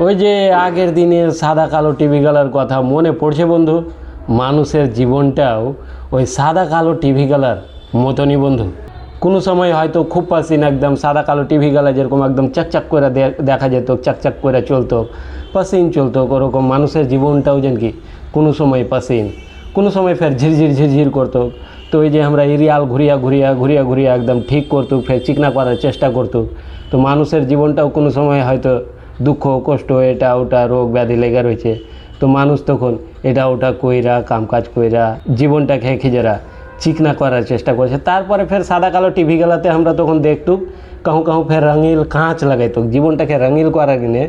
ওই যে আগের দিনের সাদা কালো টিভিগুলোর কথা মনে পড়ছে বন্ধু। মানুষের জীবনটাও ওই সাদা কালো টিভিগুলোর মতনই বন্ধু। কোনো সময় হয়তো খুব পাসিন একদম সাদা কালো টিভিগুলো যেরকম একদম চাকচাক করে দেখা যেত, চাকচাক করে চলতো, পাসিন চলতো, ওরকম মানুষের জীবনটাও যেন কি কোনো সময় পাসিন, কোনো সময় ফের ঝিরঝির ঝিরঝির করতো। তো ওই যে আমরা এরিয়াল ঘুরিয়া ঘুরিয়া ঘুরিয়া ঘুরিয়া একদম ঠিক করতো, ফের চিকনা করার চেষ্টা করতো। তো মানুষের জীবনটাও কোনো সময় হয়তো দুঃখ কষ্ট এটা ওটা রোগ ব্যাধি লেগে রয়েছে। তো মানুষ তখন এটা ওটা কইরা কামকাজ কইরা জীবনটাকে খিজেরা চিকনা করার চেষ্টা করছে। তারপরে ফের সাদা কালো টিভি গেলাতে আমরা তখন দেখতুক কাহু কাহু ফের রঙিল কাঁচ লাগাইতো, জীবনটাকে রঙিল করার গিনে,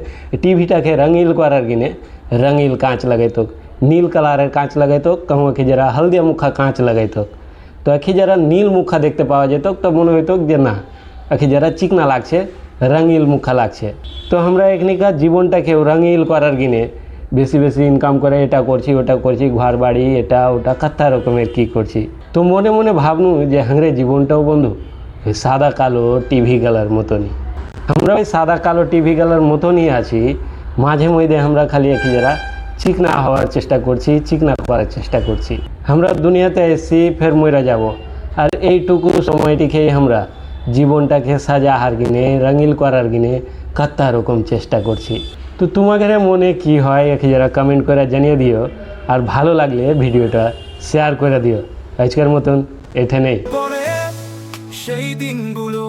টিভিটাকে রঙিল করার গিনে রঙিল কাঁচ লাগাইতো, নীল কালারের কাঁচ লাগাইতো, কাহু খিজেরা হলদিয়া মুখা কাঁচ লাগাইতো। তো খিজেরা নীল মুখা দেখতে পাওয়া যেত, তো মনে হইতো যে না খিজেরা চিকনা লাগছে, রঙিল মুখা লাগছে। তো আমরা এখনিকার জীবনটাকে রঙিল করার গিনে বেশি বেশি ইনকাম করে এটা করছি ওটা করছি, ঘর বাড়ি এটা ওটা কত রকমের কী করছি। তো মনে মনে ভাবনু যে হাংরে জীবনটাও বন্ধু ওই সাদা কালো টিভি গেলার মতনই। আমরা ওই সাদা কালো টিভি গেলার মতনই আছি। মাঝে মধ্যে আমরা খালি একই যারা চিকনা হওয়ার চেষ্টা করছি, চিকনা করার চেষ্টা করছি। আমরা দুনিয়াতে এসেছি ফের মরে যাব, আর এইটুকু সময়টিকেই আমরা জীবনটাকে সাজাহার গিনে রঙিল করার গিনে কত রকম চেষ্টা করছি। তো তোমাদের মনে কি হয় একই যারা কমেন্ট করে জানিয়ে দিও, আর ভালো লাগলে ভিডিওটা শেয়ার করে দিও। আজকের মতন এখানেই। সেই দিনগুলো,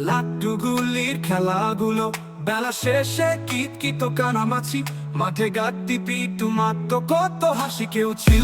লাড্ডু গুলির খেলাগুলো, বেলা শেষে কিত কিত কানামাছি, মাঠে গাদ্দি পিটু মাত্র কত হাসি কেউ ছিল।